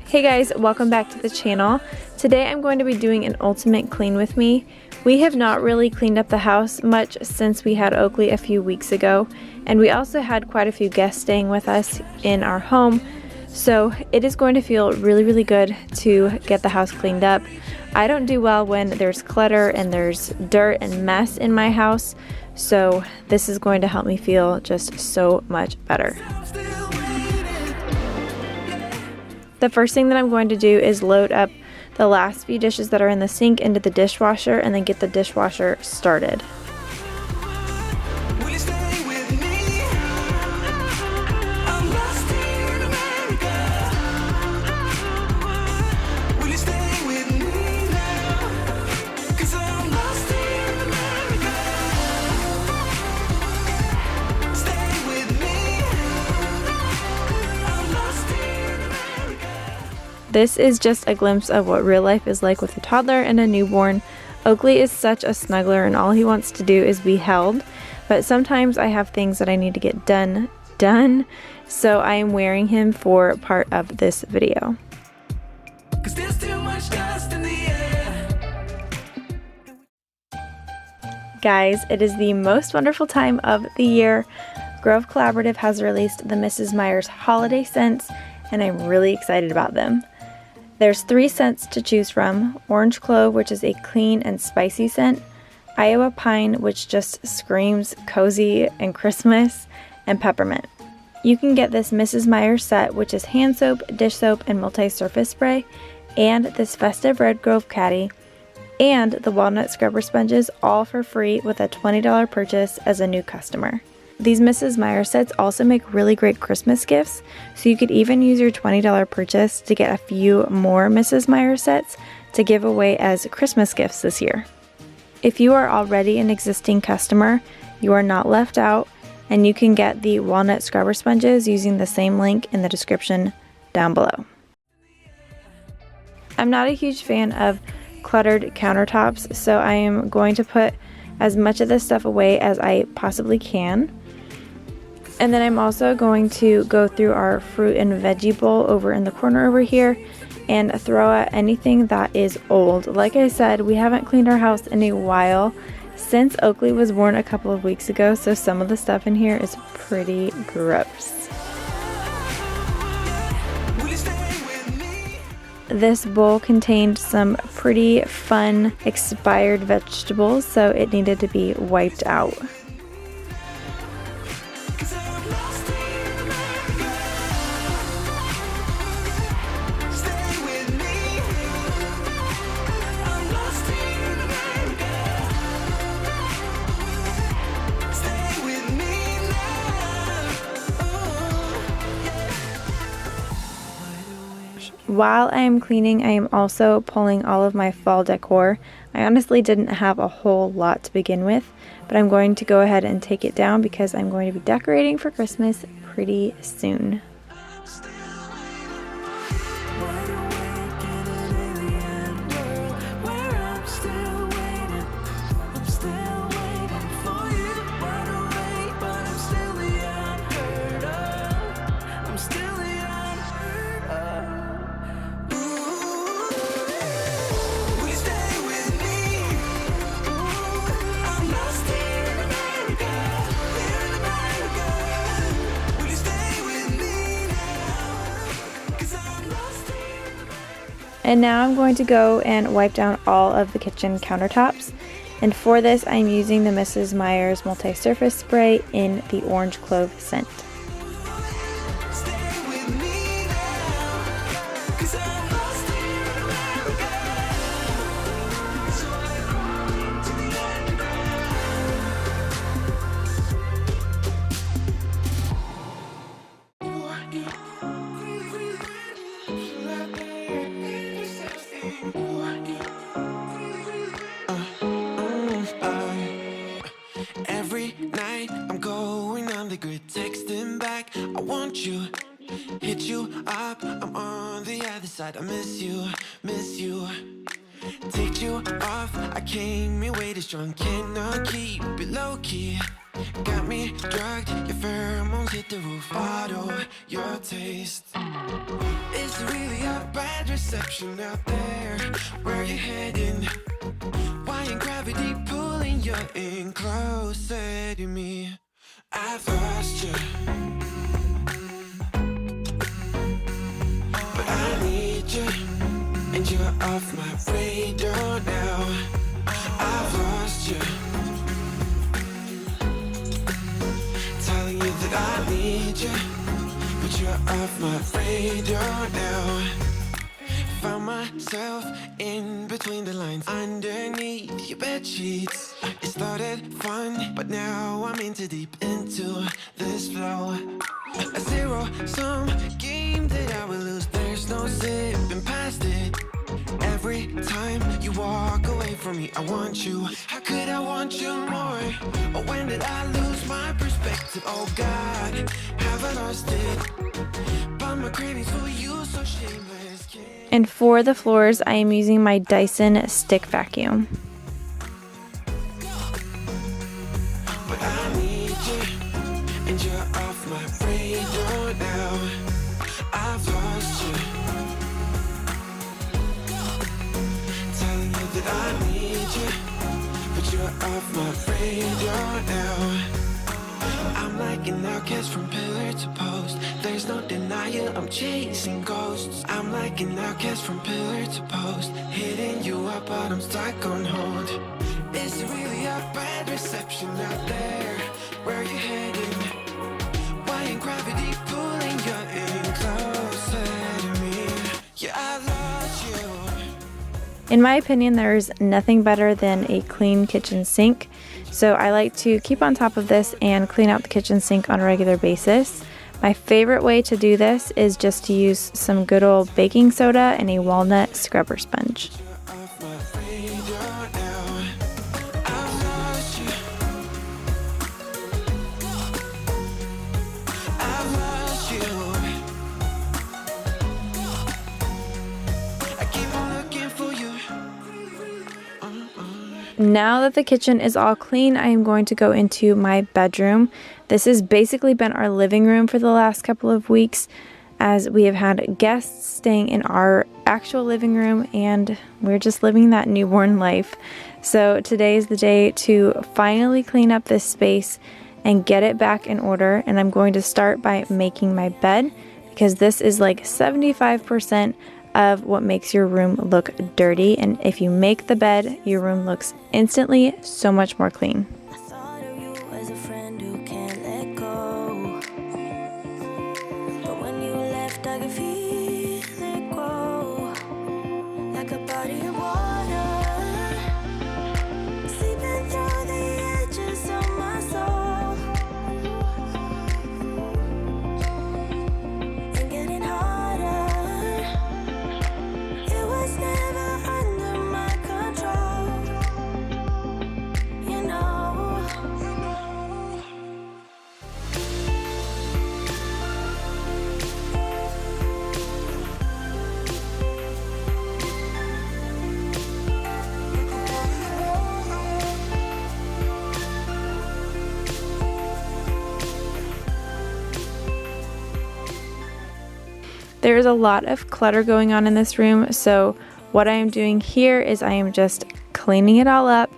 Hey guys, welcome back to the channel. Today I'm going to be doing an ultimate clean with me. We have not really cleaned up the house much since we had Oakley a few weeks ago, and we also had quite a few guests staying with us in our home, so it is going to feel really good to get the house cleaned up. I don't do well when there's clutter and there's dirt and mess in my house, so this is going to help me feel just so much better. The first thing that I'm going to do is load up the last few dishes that are in the sink into the dishwasher and then get the dishwasher started. This is just a glimpse of what real life is like with a toddler and a newborn. Oakley is such a snuggler and all he wants to do is be held, but sometimes I have things that I need to get done, so I am wearing him for part of this video. Guys, it is the most wonderful time of the year. Grove Collaborative has released the Mrs. Meyer's holiday scents, and I'm really excited about them. There's 3 scents to choose from: Orange Clove, which is a clean and spicy scent, Iowa Pine, which just screams cozy and Christmas, and Peppermint. You can get this Mrs. Meyer set, which is hand soap, dish soap, and multi-surface spray, and this festive Red Grove caddy, and the walnut scrubber sponges, all for free with a $20 purchase as a new customer. These Mrs. Meyer sets also make really great Christmas gifts, so you could even use your $20 purchase to get a few more Mrs. Meyer sets to give away as Christmas gifts this year. If you are already an existing customer, you are not left out, and you can get the walnut scrubber sponges using the same link in the description down below. I'm not a huge fan of cluttered countertops, so I am going to put as much of this stuff away as I possibly can. And then I'm also going to go through our fruit and veggie bowl over in the corner over here and throw out anything that is old. Like I said, we haven't cleaned our house in a while since Oakley was born a couple of weeks ago, so some of the stuff in here is pretty gross. This bowl contained some pretty fun expired vegetables, so it needed to be wiped out. While I am cleaning, I am also pulling all of my fall decor. I honestly didn't have a whole lot to begin with, but I'm going to go ahead and take it down because I'm going to be decorating for Christmas pretty soon. And now I'm going to go and wipe down all of the kitchen countertops. And for this, I'm using the Mrs. Meyer's multi-surface spray in the Orange Clove scent. Every night I'm going on the grid, texting back, I want you, hit you up, I'm on the other side, I miss you, take you off, I came here way too strong, cannot keep it low key, got me drugged, your pheromones hit the roof, auto, your taste. It's really a bad reception out there. Where you heading? Why ain't gravity pulling you in closer to me? I've lost you, but I need you, and you're off my radar now. I've lost you, telling you that I need you, but you're off my radar now. Found myself in between the lines, underneath your bed sheets. It started fun, but now I'm in too deep into this flow. A zero-sum game that I will lose. There's no zipping past it. Every time you walk away from me, I want you. How could I want you more? Or when did I lose my perspective? Oh God, have I lost it? But my cravings for you so shameless. And for the floors, I am using my Dyson stick vacuum. But I need you, and you're off my radar now. I've lost you, telling you that I need you, but you're off my radar now. I'm like an outcast from pillar to post. There's no denial, I'm chasing ghosts. I'm like an outcast from pillar to post, hitting you up, but I'm stuck on hold. It's really a bad reception out there. Where you heading? Why ain't gravity pulling you in closer to me? Yeah, I lost you. In my opinion, there's nothing better than a clean kitchen sink. So I like to keep on top of this and clean out the kitchen sink on a regular basis. My favorite way to do this is just to use some good old baking soda and a walnut scrubber sponge. Now that the kitchen is all clean, I am going to go into my bedroom. This has basically been our living room for the last couple of weeks, as we have had guests staying in our actual living room and we're just living that newborn life. So today is the day to finally clean up this space and get it back in order. And I'm going to start by making my bed, because this is like 75% of what makes your room look dirty. And if you make the bed, your room looks instantly so much more clean. I thought of you as a friend who can't let go, but when you left I could feel it grow, like a body of water, seeping through the edges of my soul, and getting harder. It was never under my control, you know. There is a lot of clutter going on in this room, so what I am doing here is I am just cleaning it all up,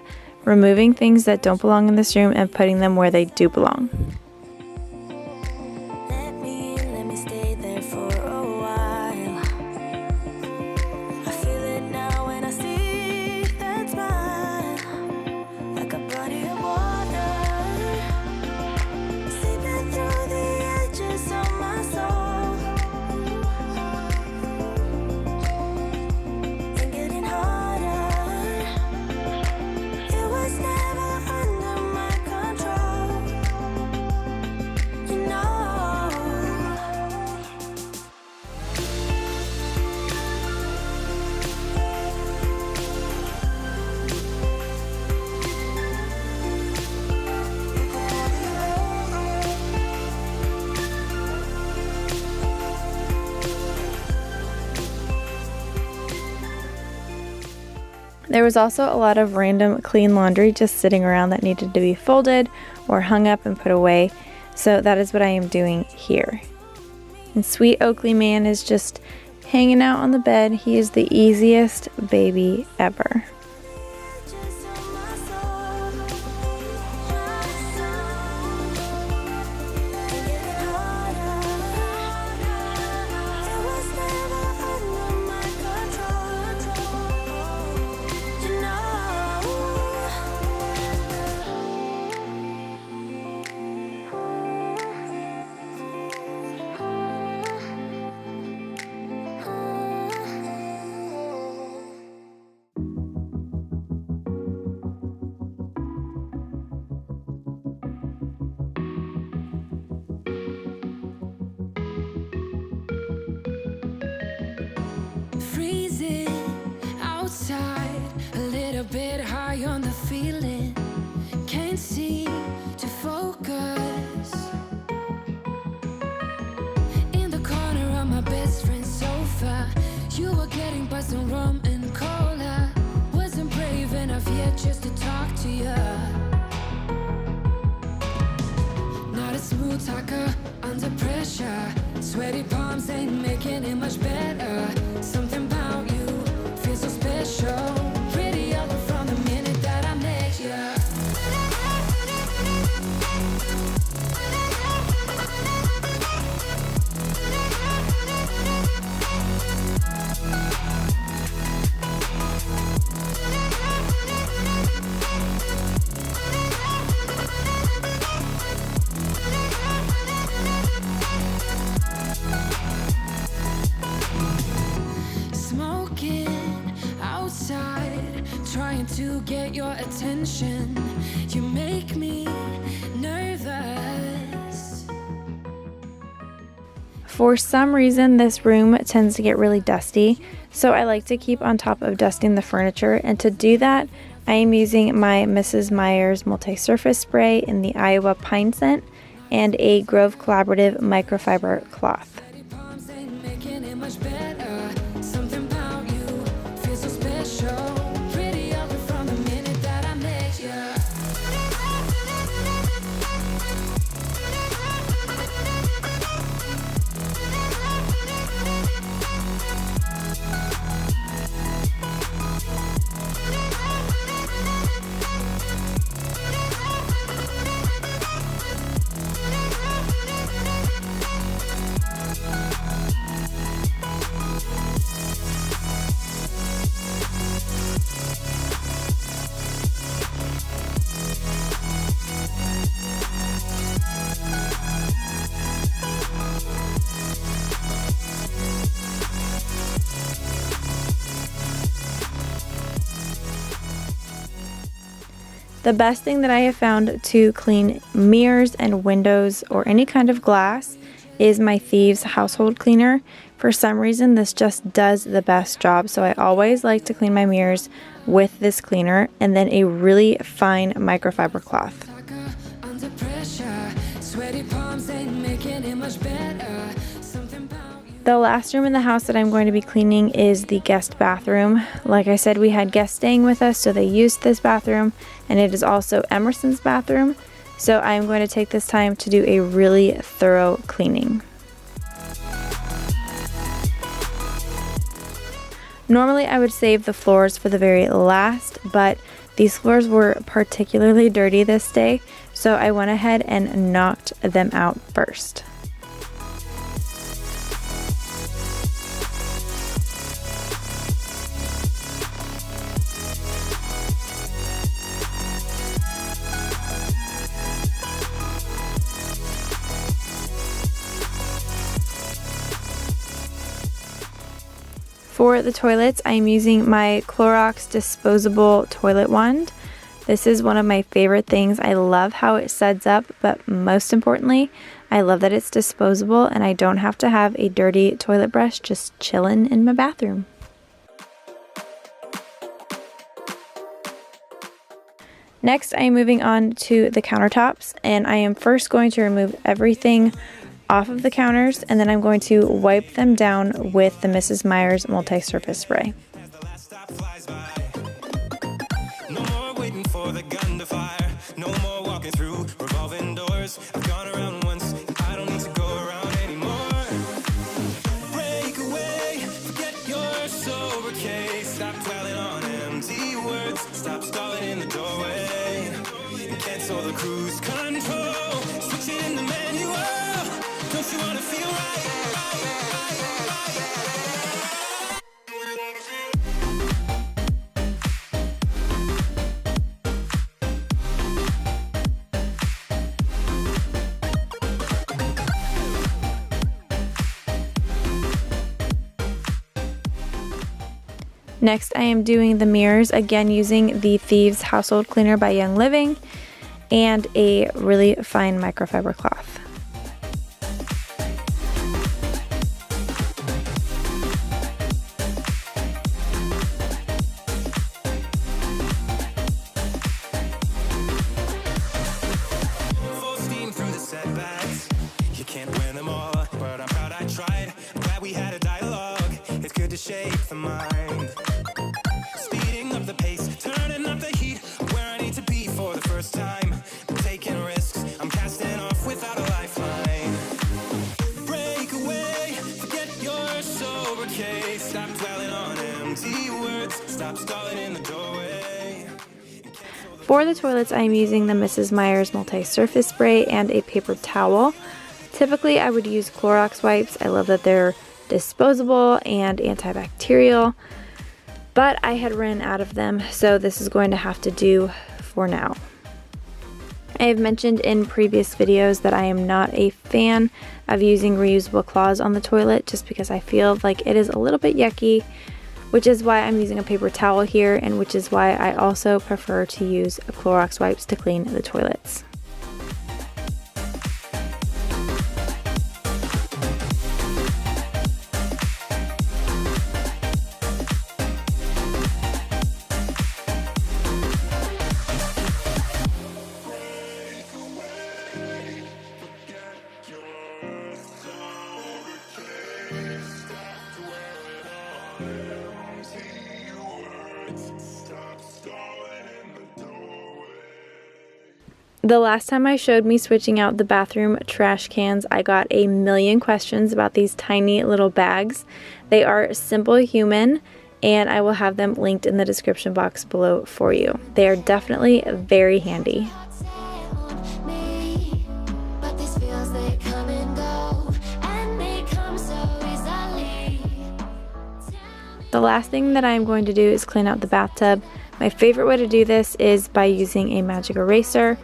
removing things that don't belong in this room and putting them where they do belong. Let me stay there for a while. I feel it now when I see that smile, like a body of water, seeping through the edges of my soul, and getting harder. It was never under my control, you know. There was also a lot of random clean laundry just sitting around that needed to be folded or hung up and put away. So that is what I am doing here. And sweet Oakley man is just hanging out on the bed. He is the easiest baby ever. Under pressure, sweaty palms ain't making it much better. Something about you feels so special, prettier from the minute that I met you. Trying to get your attention, you make me nervous. For some reason, this room tends to get really dusty, so I like to keep on top of dusting the furniture, and to do that, I am using my Mrs. Meyer's multi-surface spray in the Iowa Pine Scent and a Grove Collaborative microfiber cloth. The best thing that I have found to clean mirrors and windows or any kind of glass is my Thieves household cleaner. For some reason, this just does the best job, so I always like to clean my mirrors with this cleaner and then a really fine microfiber cloth. The last room in the house that I'm going to be cleaning is the guest bathroom. Like I said, we had guests staying with us, so they used this bathroom, and it is also Emerson's bathroom. So I'm going to take this time to do a really thorough cleaning. Normally I would save the floors for the very last, but these floors were particularly dirty this day, so I went ahead and knocked them out first. For the toilets, I'm using my Clorox disposable toilet wand. This is one of my favorite things. I love how it suds up, but most importantly, I love that it's disposable and I don't have to have a dirty toilet brush just chilling in my bathroom. Next, I am moving on to the countertops, and I am first going to remove everything off of the counters, and then I'm going to wipe them down with the Mrs. Meyer's multi-surface spray. No more waiting for the gun to fire. No more walking through revolving doors. I've gone around once, I don't need to go around anymore. Next, I am doing the mirrors, again using the Thieves Household Cleaner by Young Living and a really fine microfiber cloth. Full steam through the setbacks. You can't win them all, but I'm proud I tried. I'm glad we had a dialogue. It's good to shape the mind. Speeding up the pace, turning up the heat. Where I need to be for the first time. Taking risks, I'm casting off without a lifeline. Break away, forget your sober case. Stop dwelling on empty words. Stop stalling in the doorway. For the toilets, I am using the Mrs. Meyer's multi-surface spray and a paper towel. Typically, I would use Clorox wipes. I love that they're disposable and antibacterial, but I had run out of them, so this is going to have to do for now. I have mentioned in previous videos that I am not a fan of using reusable cloths on the toilet just because I feel like it is a little bit yucky, which is why I'm using a paper towel here, and which is why I also prefer to use Clorox wipes to clean the toilets. The last time I showed me switching out the bathroom trash cans, I got a million questions about these tiny little bags. They are Simple Human, and I will have them linked in the description box below for you. They are definitely very handy. The last thing that I am going to do is clean out the bathtub. My favorite way to do this is by using a magic eraser.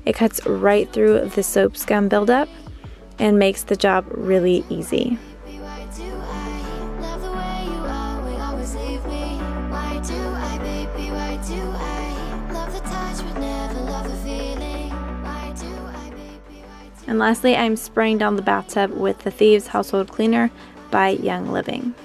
It cuts right through the soap scum buildup and makes the job really easy. And lastly, I'm spraying down the bathtub with the Thieves Household Cleaner by Young Living.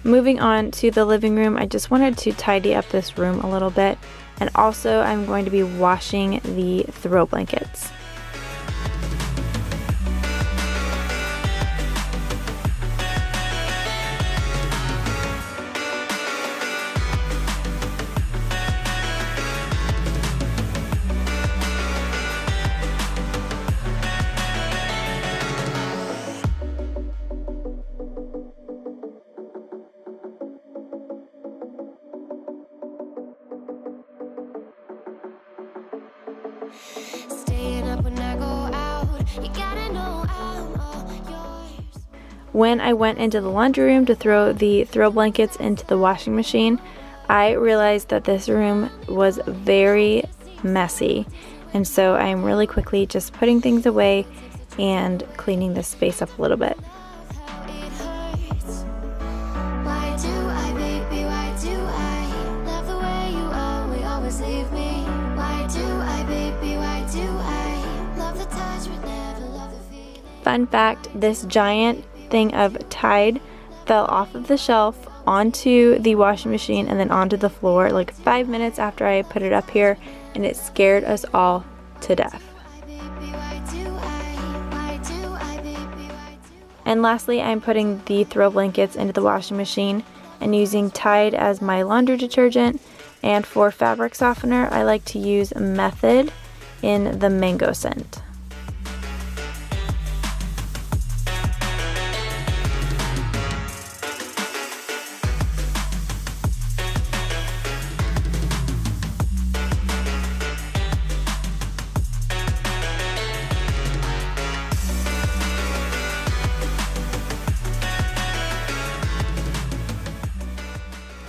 Moving on to the living room, I just wanted to tidy up this room a little bit, and also I'm going to be washing the throw blankets. When I went into the laundry room to throw the throw blankets into the washing machine, I realized that this room was very messy, and so I'm really quickly just putting things away and cleaning this space up a little bit. Fun fact, this giant thing of Tide fell off of the shelf onto the washing machine and then onto the floor like 5 minutes after I put it up here, and it scared us all to death. And lastly, I'm putting the throw blankets into the washing machine and using Tide as my laundry detergent And for fabric softener, I like to use Method in the mango scent.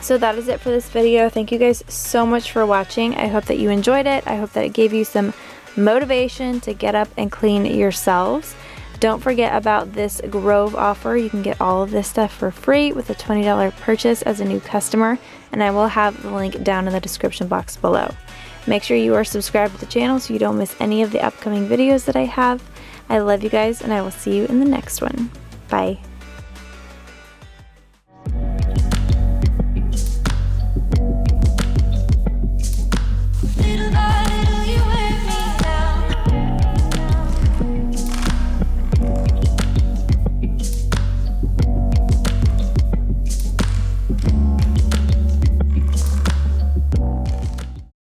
So that is it for this video. Thank you guys so much for watching. I hope that you enjoyed it. I hope that it gave you some motivation to get up and clean yourselves. Don't forget about this Grove offer. You can get all of this stuff for free with a $20 purchase as a new customer, and I will have the link down in the description box below. Make sure you are subscribed to the channel so you don't miss any of the upcoming videos that I have. I love you guys, and I will see you in the next one. Bye.